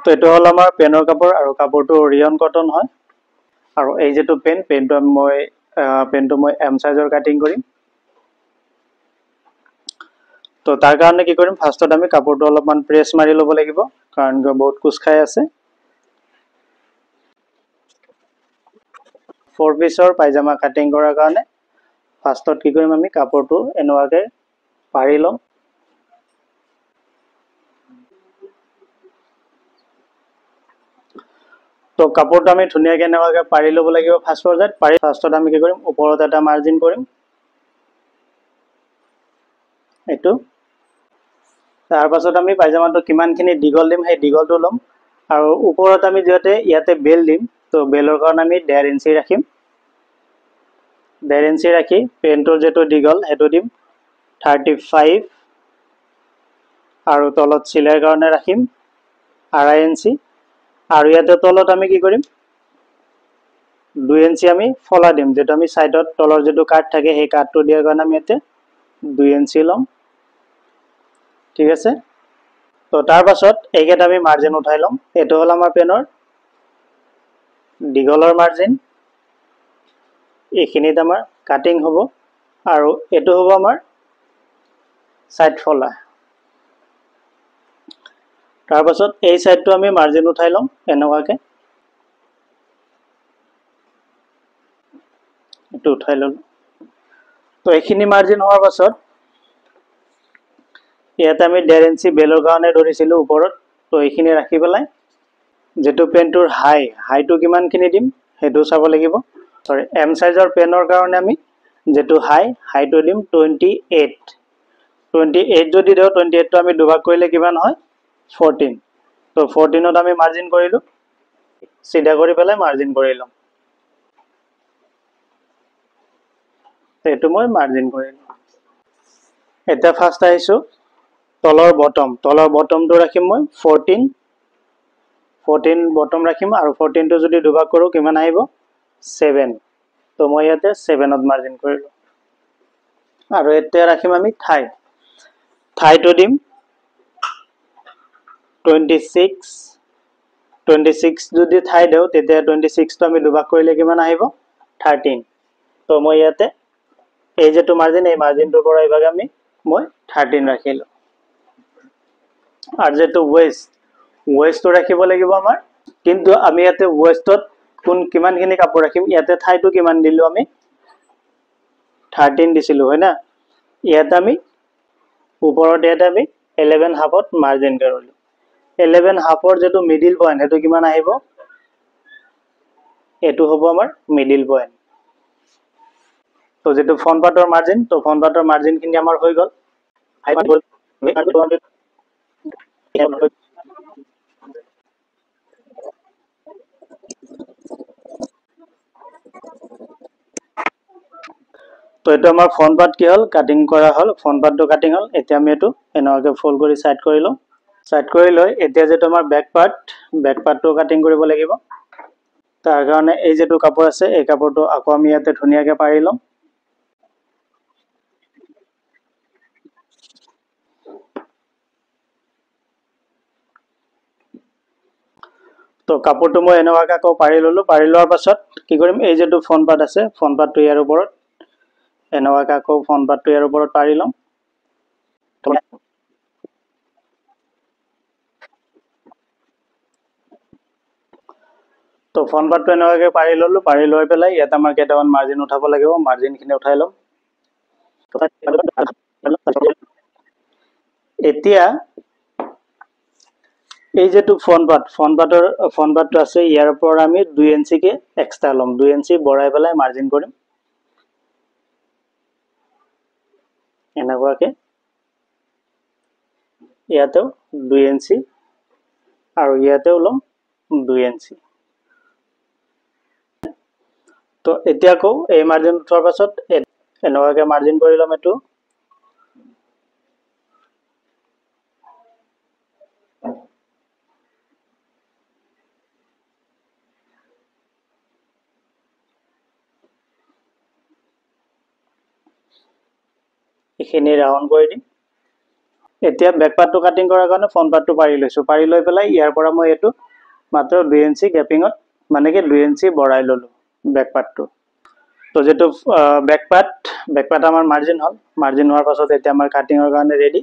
তো এইটো হ'ল আমাৰ পেনৰ কাপোৰ আৰু কাপোৰটো ৰিয়ন কটন হয় আৰু এই যেটো পেনটো মই এম সাইজৰ কাটিং কৰিম তো তাৰ কাৰণে কি কৰিম ফাৰ্ষ্টত আমি কাপোৰটো অলপমান প্ৰেছ মাৰি ল'ব লাগিব কাৰণ বহুত কুছ খাই আছে 4 পিছৰ পায়জামা কাটিং কৰাৰ কাৰণে ফাৰ্ষ্টত কি কৰিম আমি কাপোৰটো এনেৱাকে পাৰি লম তো কাপোৰটো আমি ধুনিয়াকে এনেৱাকে পাৰি ল'ব লাগিব ফাৰ্ষ্ট পৰ্যায়ত পাৰি ফাৰ্ষ্টত আমি কি কৰিম ওপৰত এটা মাৰ্জিন কৰিম এটো তাৰ পাছত আমি পায়জামাটো কিমানখিনি দীঘল দিম সেই দীঘলটো লম আৰু ওপৰত আমি ইয়াতে বেল দিম তো বেলৰ কাৰণে আমি 1.5 ইঞ্চি ৰাখিম 1.5 ইঞ্চি ৰাখি পেনটোৰ যেটো দীঘল হেতু দিম 35 আৰু তলত চিলাই কাৰণে ৰাখিম 2.5 ইঞ্চি আৰু ইয়াতে তলত আমি কি কৰিম 2 ইঞ্চি আমি ফলা দিম যেটো আমি সাইডত তলৰ যেটো কাট থাকে সেই কাটটো দিয়াৰ কাৰণে আমি ইয়াতে 2 ইঞ্চি লম ঠিক আছে তো তাৰ পাছত এইকেটা আমি মাৰ্জিন উঠাই লম এটো হল আমাৰ পেনৰ দীঘলৰ মাৰ্জিন এইখিনিত আমাৰ কাটিং হ'ব আৰু এটো হ'ব আমাৰ সাইড ফলা তাৰ পাছত এই সাইডটো আমি মাৰ্জিন উঠাই লম এনেকুৱাকে এটো উঠাই লম তো এইখিনি মাৰ্জিন হোৱাৰ পাছত ইয়াতে আমি 1.5 ইঞ্চি বেলৰ কাৰণে ধৰিছিলো ওপৰত তো এইখিনি ৰাখি পেলাই যেটো পেনটোৰ হাইটো কিমানখিনি দিম হেতু চাব লাগিব সৰি এম সাইজৰ পেনৰ কাৰণে আমি যেটো হাইটো দিম 28 যদি দিও 28 টো আমি দুভাগ কৰিলে কিমান হয় 14 তো 14 ত আমি মাৰ্জিন কৰিলো সিধা কৰি পেলাই মাৰ্জিন কৰি লম এটো মই মাৰ্জিন কৰিলো এটা ফাৰ্ষ্ট আহিছো তলৰ বটমটো ৰাখিম মই 14 বটম ৰাখিম আৰু 14 টো যদি দুভাগ কৰো কিমান আহিব 7 তো মই ইয়াতে 7 ত মাৰ্জিন কৰিলো আৰু এতিয়া ৰাখিম আমি থাইটো দিম 26 যদি থাই দেও তেতিয়া 26 টো আমি দুভাগ কৰিলে কিমান আহিব 13 তো মই ইয়াতে এই যেটো মাৰ্জিন এই মাৰ্জিনটোৰ পৰা ইভাগে মই 13 ৰাখিলো আৰু যেটো ওয়েষ্টটো ৰাখিব লাগিব আমাৰ কিন্তু আমি ইয়াতে ওয়েষ্টত কিমানখিনি কাপোৰ ৰাখিম ইয়াতে থাইটো কিমান দিলো আমি 13 দিছিলো হয় না ইয়াতে আমি ওপৰত ইয়াতে আমি 11 হাফত মাৰ্জিন কৰিলো 11 হাফৰ যেটো মিডল পইণ্ট হেতু কিমান আহিব এটো হ'ব আমাৰ মিডল পইণ্ট তো যেটো ফ্ৰন্ট পাৰ্টৰ মাৰ্জিন তো ফ্ৰন্ট পাৰ্টৰ মাৰ্জিন খিনি আমাৰ হৈ গল তো এটো আমাৰ ফ্ৰন্ট পাৰ্ট কি হল কাটিং কৰা হল ফ্ৰন্ট পাৰ্টটো কাটিং হল এতিয়া আমি এটো এনেকৈ ফোল্ড কৰি সাইড কৰি লম সাইড কৰি লৈ এতিয়া যেটো আমাৰ বেক পাৰ্টটো কাটিং কৰিব লাগিব তাৰ কাৰণে এই যেটো কাপোৰ আছে এই কাপোৰটো আকৌ আমি ইয়াতে ধুনিয়াকে পাৰি লম তো কাপোৰটো মই এনেৱাকে আকৌ পাৰি ললো পাৰি লোৱাৰ পাছত কি কৰিম এই যেটো ফ্ৰন্ট পাৰ্ট আছে ফ্ৰন্ট পাৰ্টটো ইয়াৰ ওপৰত এনেৱাকে আকৌ ফ্ৰন্ট পাৰ্টটো ইয়াৰ ওপৰত পাৰি লম তো ফ্ৰন্ট পাৰ্টটো এনেৱাকে পাৰি ললো পাৰি লৈ পেলাই ইয়াত আমাৰ কেটামান মাৰ্জিন উঠাব লাগিব মাৰ্জিনখিনি উঠাই লম এতিয়া এই যেটো ফ্ৰন্ট পাৰ্টটো আছে ইয়াৰ পৰা আমি 2 ইঞ্চি কে এক্সট্ৰা লম 2 ইঞ্চি বঢ়াই পেলাই মাৰ্জিন কৰিম এনেকুৱাকে ইয়াতেও 2 ইঞ্চি আৰু ইয়াতেও লম 2 ইঞ্চি তো এতিয়া কও এই মাৰ্জিন উঠাৰ পাছত এনেকুৱাকে মাৰ্জিন কৰি লম এটো এখিনি ৰাউন্ড কৰি দিম এতিয়া বেক পাৰ্টটো কাটিং কৰাৰ কাৰণে ফ্ৰণ্ট পাৰ্টটো পাৰি লৈছোঁ, পাৰি লৈ পেলাই ইয়াৰ পৰা মই এইটো মাত্ৰ 2 ইঞ্চি গেপিঙত মানে কি 2 ইঞ্চি বঢ়াই ল'লোঁ বেক পাৰ্টটো। তো যেটো বেক পাৰ্ট আমাৰ মাৰ্জিন হ'ল, মাৰ্জিন হোৱাৰ পাছত এতিয়া আমাৰ কাটিঙৰ কাৰণে ৰেডি।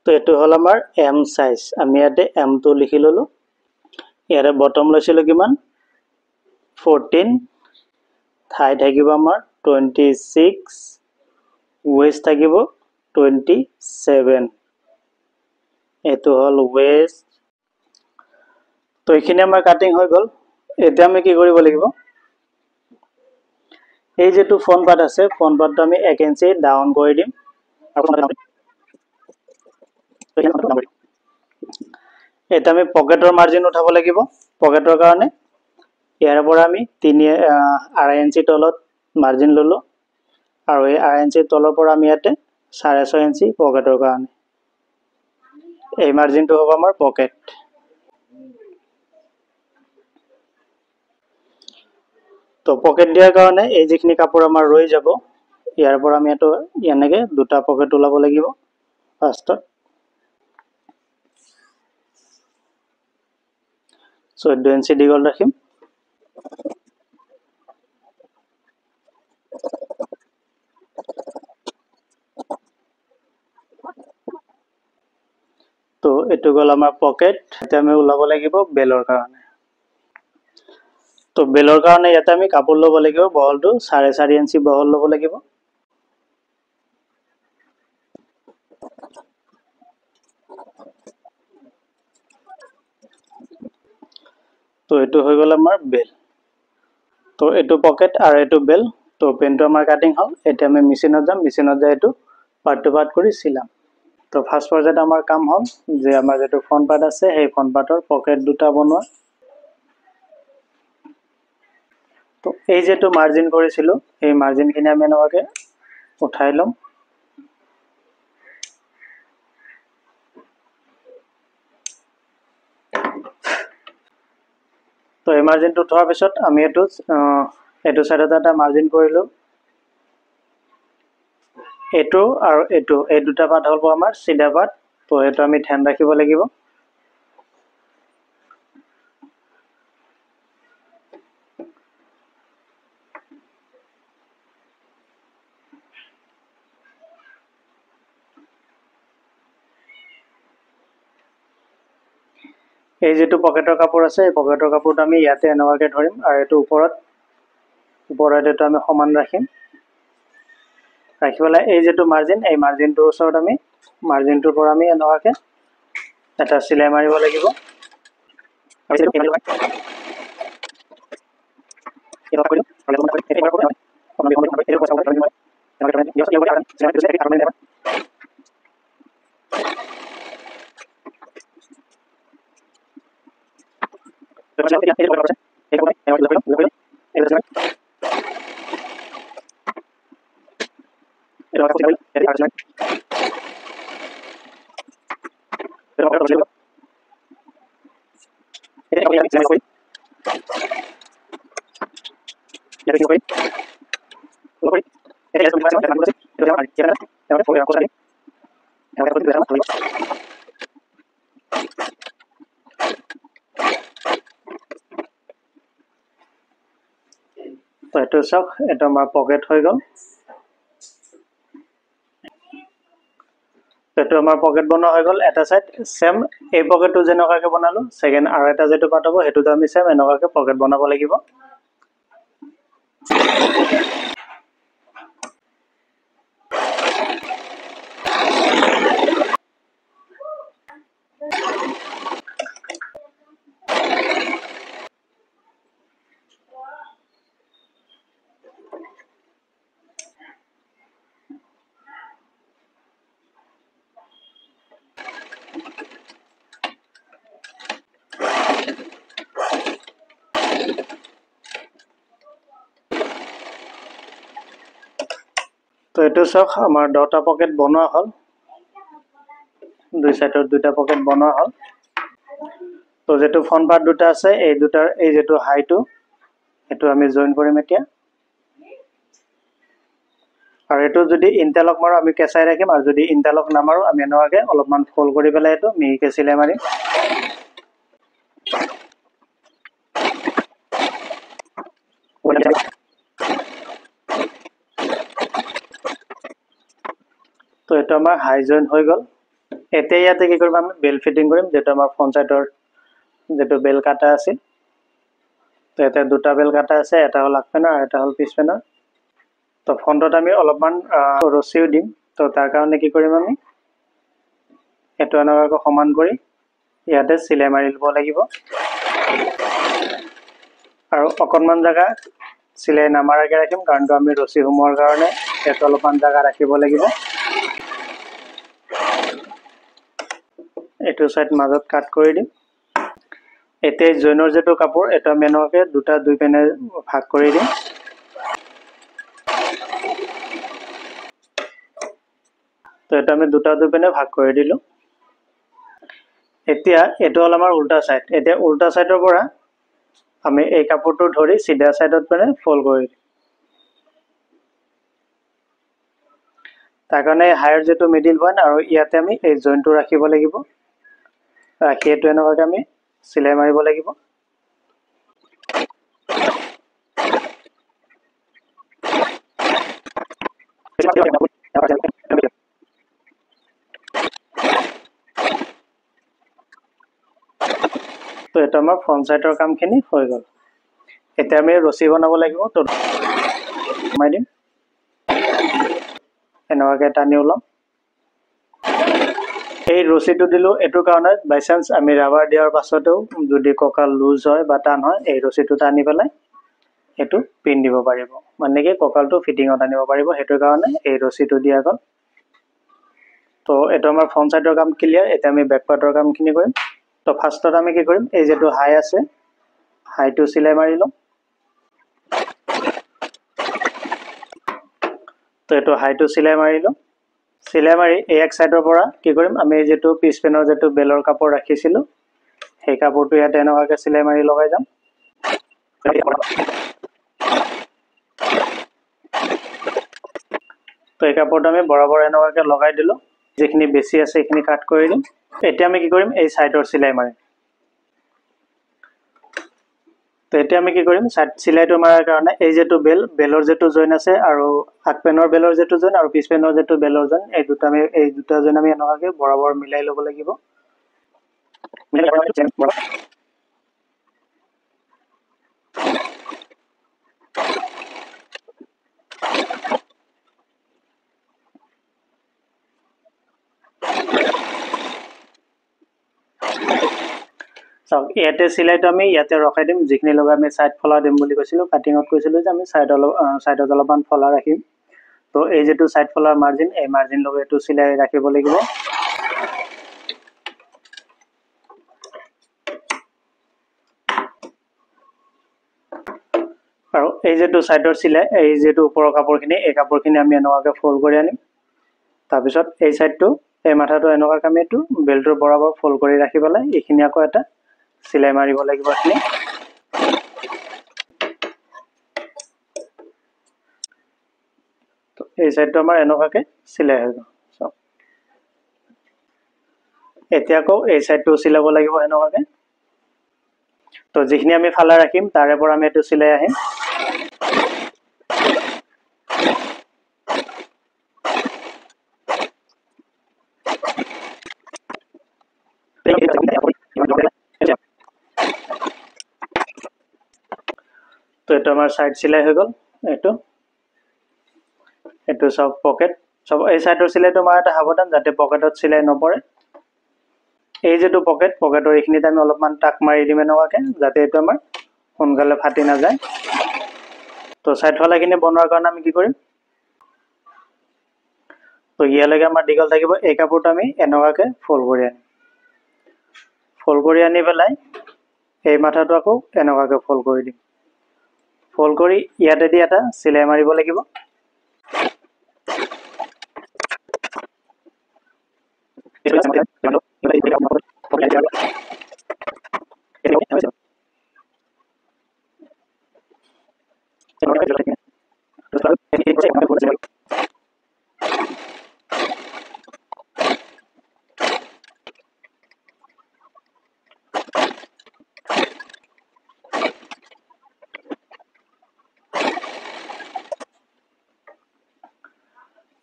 তো এইটো হ'ল আমাৰ এম সাইজ, আমি ইয়াতে এমটো লিখি ল'লোঁ। ইয়াৰে বটম লৈছিলোঁ কিমান 14, থাই থাকিব আমাৰ 26, ৱেষ্ট থাকিব 27, এইটো হ'ল ৱেষ্ট। তো এইখিনি আমাৰ কাটিং হৈ গ'ল। এতিয়া আমি কি কৰিব লাগিব, এই যেটো ফ্ৰণ্ট পাৰ্ট আছে ফ্ৰণ্ট পাৰ্টটো আমি 1 ইঞ্চি ডাউন কৰি দিম। এটা আমি পকেটৰ মাৰ্জিন উঠাব লাগিব। পকেটৰ কাৰণে ইয়াৰ পৰা আমি 2.5 ইঞ্চি তলত মাৰ্জিন ল'লোঁ আৰু এই 2.5 ইঞ্চি তলৰ পৰা আমি ইয়াতে 6.5 ইঞ্চি পকেটৰ কাৰণে, এই মাৰ্জিনটো হ'ব আমাৰ পকেট। তো পকেট দিয়াৰ কাৰণে এই যিখিনি কাপোৰ আমাৰ ৰৈ যাব ইয়াৰ পৰা আমি এইটো এনেকৈ দুটা পকেট ওলাব লাগিব। ফাৰ্ষ্টত 14 ইঞ্চি দীঘল ৰাখিম। তো এইটো গ'ল আমাৰ পকেট। এতিয়া আমি ওলাব লাগিব বেলৰ কাৰণে। তো বেলৰ কাৰণে ইয়াতে আমি কাপোৰ ল'ব লাগিব, বহলটো 4.5 ইঞ্চি বহল ল'ব লাগিব। তো এইটো হৈ গ'ল আমাৰ বেল। তো এইটো পকেট আৰু এইটো বেল। তো পেনটো আমাৰ কাটিং হ'ল। এতিয়া আমি মেচিনত যাম, মেচিনত যাই এইটো পাৰ্ট টু পাৰ্ট কৰি চিলাম। তো ফাৰ্ষ্ট পৰ্যায়ত আমাৰ কাম হ'ল যে আমাৰ যেটো ফ্ৰণ্ট পাৰ্ট আছে সেই ফ্ৰণ্ট পাৰ্টৰ পকেট দুটা বনোৱা। তো এই যেটো মাৰ্জিন কৰিছিলোঁ এই মাৰ্জিনখিনি আমি এনেকুৱাকৈ উঠাই ল'ম। তো এই মাৰ্জিনটো উঠোৱাৰ পিছত আমি এইটো চাইডত এটা মাৰ্জিন কৰিলোঁ। এইটো আৰু এইটো এই দুটা পাৰ্ট হ'ব আমাৰ চিধা পাৰ্ট। তো এইটো আমি ধ্যান ৰাখিব লাগিব। এই যেটো পকেটৰ কাপোৰ আছে এই পকেটৰ কাপোৰটো আমি ইয়াতে এনেকুৱাকৈ ধৰিম আৰু এইটো ওপৰত এইটো আমি সমান ৰাখিম। ৰাখি পেলাই এই যেটো মাৰ্জিন এই মাৰ্জিনটোৰ ওচৰত আমি মাৰ্জিনটোৰ পৰা আমি এনেকুৱাকৈ এটা চিলাই মাৰিব লাগিব। তো এইটো চাওক, এইটো আমাৰ পকেট হৈ গ'ল। এইটো আমাৰ পকেট বনোৱা হৈ গ'ল এটা সাইড। সেম এই পকেটটো যেনেকুৱাকৈ বনালোঁ সেকেন্ড আৰু এটা যেটো পাৰ্ট হ'ব সেইটোতো আমি সেম এনেকুৱাকৈ পকেট বনাব লাগিব। তো এইটো চাওক আমাৰ দুটা পকেট বনোৱা হ'ল, দুই সাইডৰ দুটা পকেট বনোৱা হ'ল। তো যেটো ফ্ৰণ্ট পাৰ্ট দুটা আছে এই দুটাৰ এই যেটো হাইটো এইটো আমি জইন কৰিম এতিয়া। আৰু এইটো যদি ইণ্টাৰলক মাৰো আমি কেঁচাই ৰাখিম, আৰু যদি ইণ্টাৰলক নামাৰো আমি এনেকুৱাকৈ অলপমান ফল্ড কৰি পেলাই এইটো মিহিকৈ চিলাই মাৰিম। তো এইটো আমাৰ হাই জইন হৈ গ'ল। এতিয়া ইয়াতে কি কৰিম, আমি বেল ফিটিং কৰিম, যিটো আমাৰ ফ্ৰণ্ট চাইডৰ যিটো বেল কাটা আছিল। তো ইয়াতে দুটা বেল কাটা আছে, এটা হ'ল আগ পেনৰ আৰু এটা হ'ল পিছ পেনৰ। তো ফ্ৰণ্টত আমি অলপমান ৰছিও দিম। তো তাৰ কাৰণে কি কৰিম, আমি এইটো এনেকুৱাকৈ সমান কৰি ইয়াতে চিলাই মাৰি ল'ব লাগিব। আৰু অকণমান জেগা চিলাই নামাৰাকৈ ৰাখিম, কাৰণ আমি ৰছী সোমোৱাৰ কাৰণে ইয়াতে অলপমান জেগা ৰাখিব লাগিব। এইটো চাইড মাজত কাট কৰি দিম। এতিয়া জইনৰ যিটো কাপোৰ, এইটো আমি এনেকুৱাকৈ দুই পেনে ভাগ কৰি দিম। তো এইটো আমি দুই পেনে ভাগ কৰি দিলোঁ। এতিয়া এইটো হ'ল আমাৰ উল্টা চাইড। এতিয়া উল্টা চাইডৰ পৰা আমি এই কাপোৰটো ধৰি চিধা চাইডত মানে ফল্ড কৰি দিম। তাৰ কাৰণে হায়াৰ যিটো মিডিল পইণ্ট আৰু ইয়াতে আমি এই জইনটো ৰাখিব লাগিব। ৰাখি এইটো এনেকুৱাকৈ আমি চিলাই মাৰিব লাগিব। তো এইটো আমাৰ ফ্ৰণ্ট চাইডৰ কামখিনি হৈ গ'ল। এতিয়া আমি ৰছী বনাব লাগিব। তো সোমাই দিম, এনেকুৱাকৈ টানি ওলাম। এই ৰছীটো দিলোঁ এইটো কাৰণে, বাই চান্স আমি ৰাবাৰ দিয়াৰ পাছতো যদি কঁকাল লুজ হয় বা টান হয়, এই ৰছীটো টানি পেলাই সেইটো পিন দিব পাৰিব, মানে কি কঁকালটো ফিটিঙত আনিব পাৰিব। সেইটো কাৰণে এই ৰছীটো দিয়া গ'ল। তো এইটো আমাৰ ফ্ৰণ্ট চাইডৰ কাম ক্লিয়াৰ। এতিয়া আমি বেক পাৰ্টৰ কামখিনি কৰিম। তো ফাৰ্ষ্টত আমি কি কৰিম, এই যিটো হাই আছে, হাইটো চিলাই মাৰি ল'ম। তো এইটো হাইটো চিলাই মাৰিলোঁ। চিলাই মাৰি এই এক চাইডৰ পৰা কি কৰিম, আমি যিটো পিছ পেনৰ যিটো বেলৰ কাপোৰ ৰাখিছিলোঁ, সেই কাপোৰটো ইয়াতে এনেকুৱাকৈ চিলাই মাৰি লগাই যাম। তো এই কাপোৰটো আমি বৰাবৰ এনেকুৱাকৈ লগাই দিলোঁ। যিখিনি বেছি আছে সেইখিনি কাট কৰি দিম। এতিয়া আমি কি কৰিম, এই চাইডৰ চিলাই মাৰিম। তো এতিয়া আমি কি কৰিম, চিলাইটো মাৰাৰ কাৰণে এই যিটো বেলৰ যিটো জইন আছে আৰু আগ পেনৰ বেলৰ যিটো জইন আৰু পিছ পেনৰ যিটো বেলৰ জইন, এই দুটা জইন আমি এনেকুৱাকৈ বৰাবৰ মিলাই ল'ব লাগিব। চাওক, ইয়াতে চিলাইটো আমি ইয়াতে ৰখাই দিম। যিখিনি লগাই আমি চাইড ফলা দিম বুলি কৈছিলোঁ, কাটিঙত কৈছিলোঁ যে আমি চাইডত অলপমান ফলা ৰাখিম। তো এই যিটো চাইড ফলাৰ মাৰ্জিন, এই মাৰ্জিন লগাই এইটো চিলাই ৰাখিব লাগিব। আৰু এই যিটো চাইডৰ চিলাই, এই যিটো ওপৰৰ কাপোৰখিনি, এই কাপোৰখিনি আমি এনেকুৱাকৈ ফল্ড কৰি আনিম। তাৰপিছত এই চাইডটো, এই মাথাটো এনেকুৱাকৈ আমি এইটো বেল্টটোৰ বৰাবৰ ফল্ড কৰি ৰাখি পেলাই এইখিনি আকৌ এটা চিলাই মাৰিব লাগিব। এইখিনি এই চাইডটো আমাৰ এনেকুৱাকৈ চিলাই হৈ গ'ল। চাওক, এতিয়া আকৌ এই চাইডটো চিলাব লাগিব এনেকুৱাকৈ। তো যিখিনি আমি ফালা ৰাখিম তাৰে পৰা আমি এইটো চিলাই আহিম। তো এইটো আমাৰ চাইড চিলাই হৈ গ'ল। এইটো চাওক, পকেট চাওক, এই চাইডৰ চিলাইটো মাৰোঁতে সাৱধান যাতে পকেটত চিলাই নপৰে। এই যিটো পকেটৰ এইখিনিত আমি অলপমান টাক মাৰি দিম এনেকুৱাকৈ, যাতে এইটো আমাৰ সোনকালে ফাটি নাযায়। তো চাইড ফালাখিনি বনোৱাৰ কাৰণে আমি কি কৰিম, তো ইয়ালৈকে আমাৰ দীঘল থাকিব। এই কাপোৰটো আমি এনেকুৱাকৈ ফল্ড কৰি আনিম। ফল্ড কৰি আনি পেলাই এই মাথাটো আকৌ এনেকুৱাকৈ ফল্ড কৰি দিম। ফল্ড কৰি ইয়াতেদি এটা চিলাই মাৰিব লাগিব।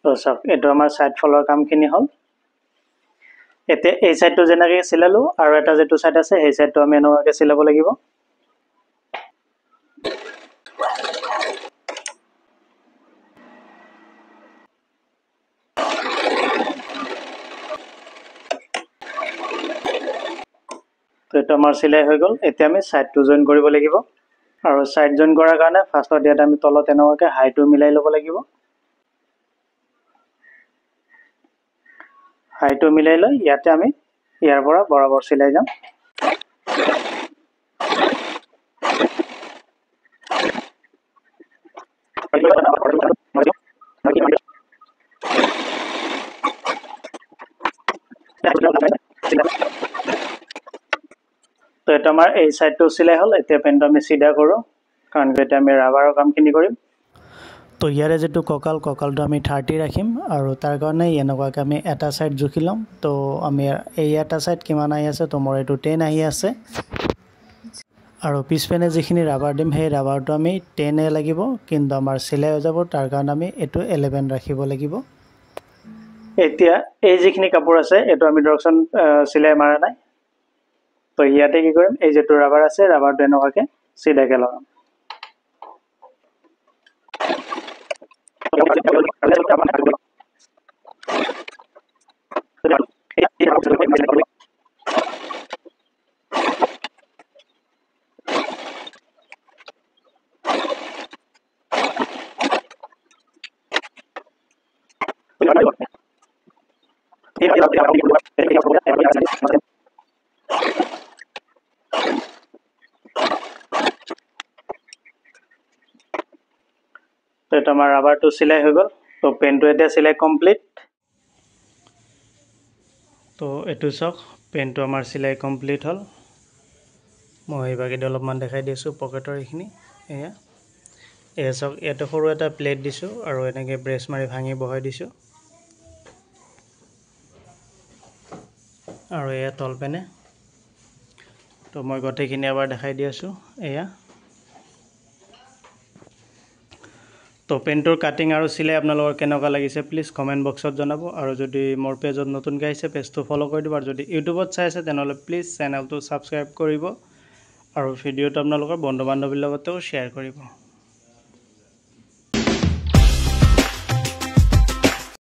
তো চাওক এইটো আমাৰ সাইড ফলৰ কামখিনি হ'ল এতিয়া এই সাইডটো যেনেকৈ চিলালো আৰু এটা যেটো সাইড আছে সেই সাইডটো আমি এনেকুৱাকৈ চিলাব লাগিব তো এটা আমাৰ চিলাই হৈ গ'ল এতিয়া আমি সাইডটো জয়েন কৰিব লাগিব আৰু সাইড জয়েন কৰাৰ কাৰণে ফাৰ্ষ্টত ইয়াত আমি তলত এনেকুৱাকৈ হাইটো মিলাই ল'ব লাগিব হাইটো মিলাই লৈ ইয়াতে আমি ইয়াৰ পৰা বৰাবৰ চিলাই যাম তো এটা আমাৰ এই সাইডটো চিলাই হ'ল এতিয়া পেনটো আমি সিধা কৰোঁ কাৰণ এতিয়া আমি ৰাবাৰৰ কামখিনি কৰিম তো ইয়াৰে যেটো কঁকালটো আমি 30 ৰাখিম আৰু তাৰ কাৰণে এনেকুৱাকৈ আমি এটা সাইড জুখি ল'ম তো আমি এই এটা সাইড কিমান আহি আছে তো মোৰ এইটো 10 আহি আছে আৰু পিছপিনে যিখিনি ৰাবাৰ দিম সেই ৰাবাৰটো আমি 10 লাগিব কিন্তু আমাৰ চিলাই হৈ যাব তাৰ কাৰণে আমি এইটো 11 ৰাখিব লাগিব এতিয়া এই যিখিনি কাপোৰ আছে এইটো আমি ড্ৰকচন চিলাই মাৰা নাই তো ইয়াতে কি কৰিম এই যেটো ৰাবাৰ আছে ৰাবাৰটো এনেকুৱাকৈ চিধাকৈ লগাম তো এটা আমাৰ ৰাবাৰটো চিলাই হৈ গ'ল তো পেনটো এতিয়া চিলাই কমপ্লিট তো এইটো চাওক পেনটো আমাৰ চিলাই কমপ্লিট হ'ল মই এইভাগেদি অলপমান দেখাই দিছোঁ পকেটৰ এইখিনি এয়া চাওক ইয়াতে সৰু এটা প্লেট দিছোঁ আৰু এনেকৈ ব্ৰেছ মাৰি ভাঙি বহাই দিছোঁ আৰু এয়া তল পেনে তো মই গোটেইখিনি এবাৰ দেখাই দি আছোঁ এয়া তো পেনটোৰ কাটিং আৰু চিলাই আপোনালোকৰ কেনেকুৱা লাগিছে প্লিজ কমেণ্ট বক্সত জনাব আৰু যদি মোৰ পেজত নতুনকৈ আহিছে পেজটো ফ'ল' কৰি দিব আৰু যদি ইউটিউবত চাই আছে তেনেহ'লে প্লিজ চেনেলটো ছাবস্ক্ৰাইব কৰিব আৰু ভিডিঅ'টো আপোনালোকৰ বন্ধু বান্ধৱীৰ লগতেও শ্বেয়াৰ কৰিব